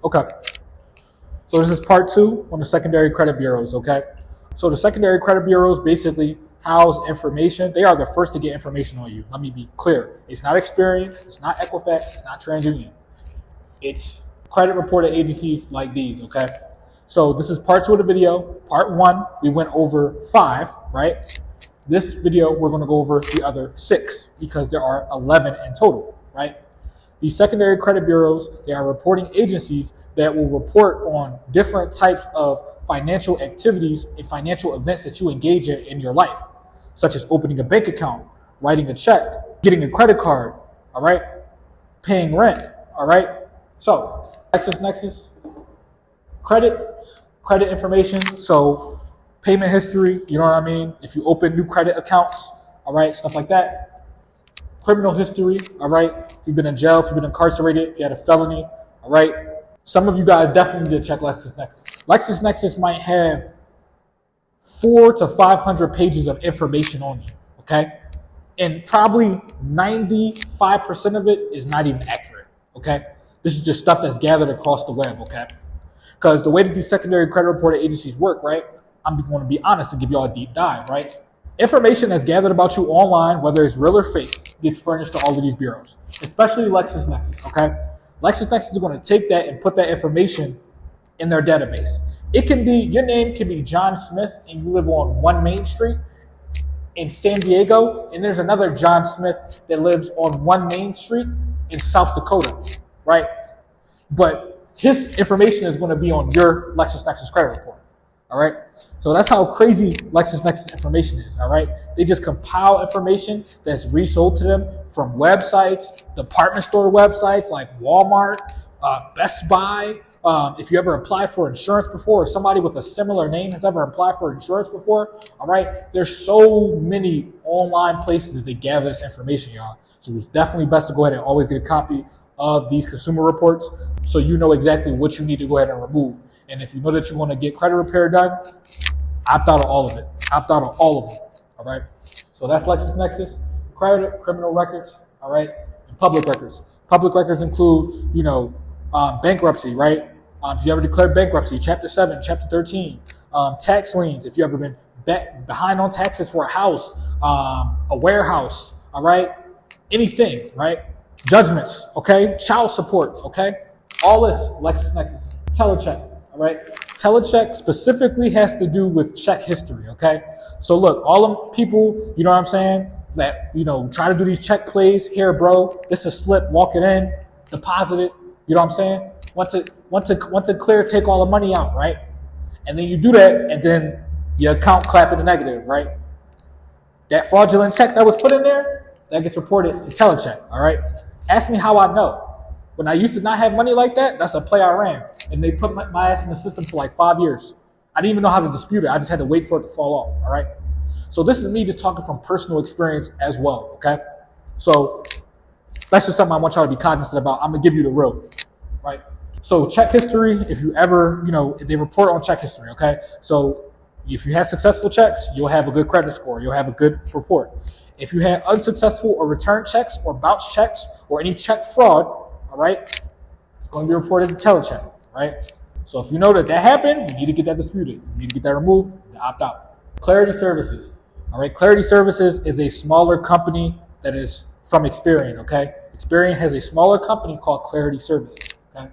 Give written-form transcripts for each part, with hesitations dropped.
Okay. So this is part 2 on the secondary credit bureaus, okay? So the secondary credit bureaus basically house information. They are the first to get information on you. Let me be clear. It's not Experian, it's not Equifax, it's not TransUnion. It's credit reporting agencies like these, okay? So this is part 2 of the video. Part 1, we went over 5, right? This video, we're going to go over the other 6 because there are 11 in total, right? These secondary credit bureaus, they are reporting agencies that will report on different types of financial activities and financial events that you engage in your life, such as opening a bank account, writing a check, getting a credit card, all right, paying rent, all right? So, LexisNexis, credit information, so payment history, you know what I mean? If you open new credit accounts, all right, stuff like that. Criminal history, all right? If you've been in jail, if you've been incarcerated, if you had a felony, all right? Some of you guys definitely need to check LexisNexis. LexisNexis might have 400 to 500 pages of information on you, okay? And probably 95% of it is not even accurate, okay? This is just stuff that's gathered across the web, okay? Because the way that these secondary credit reporting agencies work, right? I'm going to be honest and give you all a deep dive, right? Information that's gathered about you online, whether it's real or fake, gets furnished to all of these bureaus, especially LexisNexis, okay? LexisNexis is going to take that and put that information in their database. It can be, your name can be John Smith and you live on 1 Main Street in San Diego, and there's another John Smith that lives on 1 Main Street in South Dakota, right? But his information is going to be on your LexisNexis credit report, all right? So that's how crazy LexisNexis information is, all right? They just compile information that's resold to them from websites, department store websites like Walmart, Best Buy. If you ever applied for insurance before, or somebody with a similar name has ever applied for insurance before, all right? There's so many online places that they gather this information, y'all. So it's definitely best to go ahead and always get a copy of these consumer reports so you know exactly what you need to go ahead and remove. And if you know that you want to get credit repair done, opt out of all of it. Opt out of all of it, all right? So that's LexisNexis, credit, criminal records, all right, and public records. Public records include, bankruptcy, right? If you ever declared bankruptcy, Chapter 7, Chapter 13, tax liens, if you ever been behind on taxes for a house, a warehouse, all right? Anything, right? Judgments, okay? Child support, okay? All this, LexisNexis. Telecheck, all right? Telecheck specifically has to do with check history, okay? So look, all them people, you know what I'm saying, that, try to do these check plays, here, bro, this is a slip, walk it in, deposit it, you know what I'm saying? Once it clear, take all the money out, right? And then you do that, and then your account clap in the negative, right? That fraudulent check that was put in there, that gets reported to Telecheck, all right? Ask me how I know. When I used to not have money like that, that's a play I ran. And they put my ass in the system for like 5 years. I didn't even know how to dispute it. I just had to wait for it to fall off, all right? So this is me just talking from personal experience as well, okay? So that's just something I want y'all to be cognizant about. I'm going to give you the real, right? So check history, if you ever, they report on check history, okay? So if you had successful checks, you'll have a good credit score. You'll have a good report. If you had unsuccessful or return checks or bounce checks or any check fraud, all right, it's going to be reported to Telecheck, right? So if you know that happened, you need to get that disputed. You need to get that removed and opt out. Clarity Services, all right? Clarity Services is a smaller company that is from Experian, okay? Experian has a smaller company called Clarity Services, okay?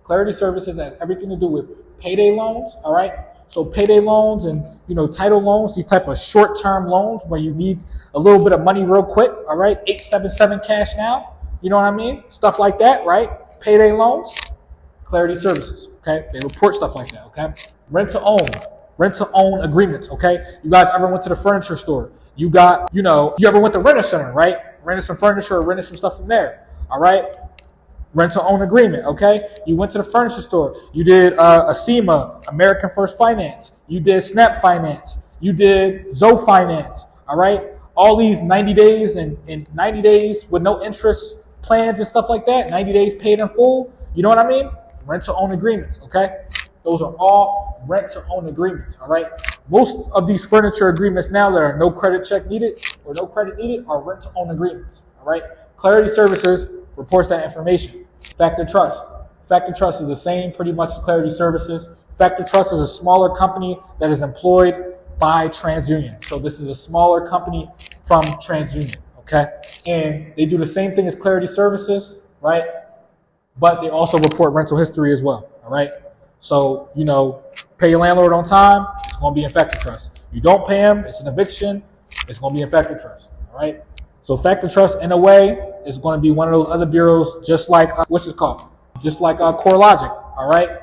Clarity Services has everything to do with payday loans, all right? So payday loans and, title loans, these type of short-term loans where you need a little bit of money real quick, all right? 877 cash now. You know what I mean? Stuff like that, right? Payday loans, Clarity Services, okay? They report stuff like that, okay? Rent-to-own agreements, okay? You guys ever went to the furniture store? You ever went to Rent-A-Center, right? Rented some furniture or rented some stuff from there, all right? Rent-to-own agreement, okay? You went to the furniture store. You did ASEMA, American First Finance. You did Snap Finance. You did Zoe Finance, all right? All these 90 days and 90 days with no interest plans and stuff like that, 90 days paid in full, you know what I mean? Rent-to-own agreements, okay? Those are all rent-to-own agreements, all right? Most of these furniture agreements now that are no credit check needed or no credit needed are rent-to-own agreements, all right? Clarity Services reports that information. Factor Trust. Factor Trust is the same pretty much as Clarity Services. Factor Trust is a smaller company that is employed by TransUnion. So this is a smaller company from TransUnion, okay? And they do the same thing as Clarity Services, right? But they also report rental history as well, all right? So, you know, pay your landlord on time, it's going to be in Factor Trust. You don't pay him, it's an eviction, it's going to be in Factor Trust, all right? So Factor Trust, in a way, is going to be one of those other bureaus, just like, what's it called? Just like CoreLogic, all right?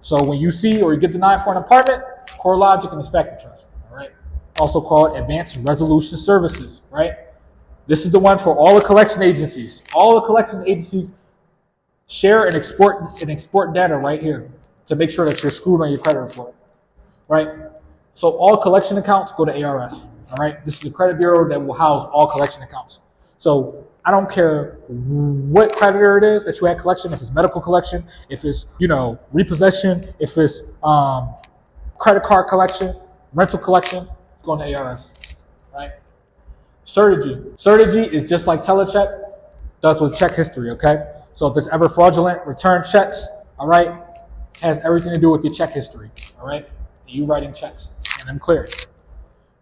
So when you see or you get denied for an apartment, it's CoreLogic and it's Factor Trust, all right? Also called Advanced Resolution Services, right? This is the one for all the collection agencies. All the collection agencies share and export data right here to make sure that you're screwed on your credit report, right? So all collection accounts go to ARS, all right? This is a credit bureau that will house all collection accounts. So I don't care what creditor it is that you had collection, if it's medical collection, if it's, you know, repossession, if it's credit card collection, rental collection, it's going to ARS, right? Certegy. Certegy is just like Telecheck, does with check history, okay? So if it's ever fraudulent, return checks, all right, has everything to do with your check history, all right? And you writing checks and them cleared.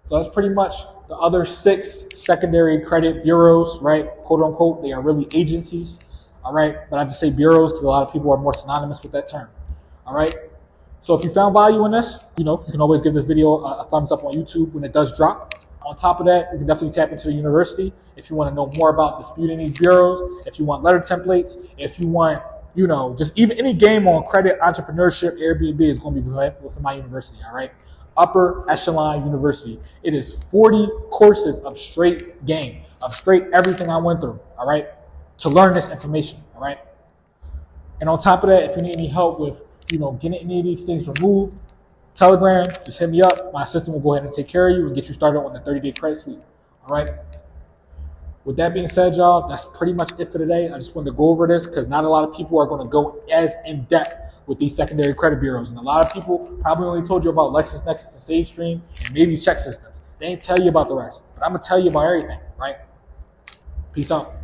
So that's pretty much the other 6 secondary credit bureaus, right? Quote unquote, they are really agencies, all right? But I just say bureaus because a lot of people are more synonymous with that term, all right? So if you found value in this, you know, you can always give this video a thumbs up on YouTube when it does drop. On top of that, you can definitely tap into the university if you want to know more about disputing these bureaus, if you want letter templates, if you want, you know, just even any game on credit, entrepreneurship, Airbnb is going to be within my university, all right? Upper Echelon University. It is 40 courses of straight game, of straight everything I went through, all right, to learn this information, all right? And on top of that, if you need any help with, you know, getting any of these things removed, Telegram, just hit me up. My assistant will go ahead and take care of you and get you started on the 30-day credit suite, all right? With that being said, y'all, that's pretty much it for today. I just wanted to go over this because not a lot of people are going to go as in-depth with these secondary credit bureaus. And a lot of people probably only told you about LexisNexis and SageStream and maybe Chexsystems. They ain't tell you about the rest. But I'm going to tell you about everything, right? Peace out.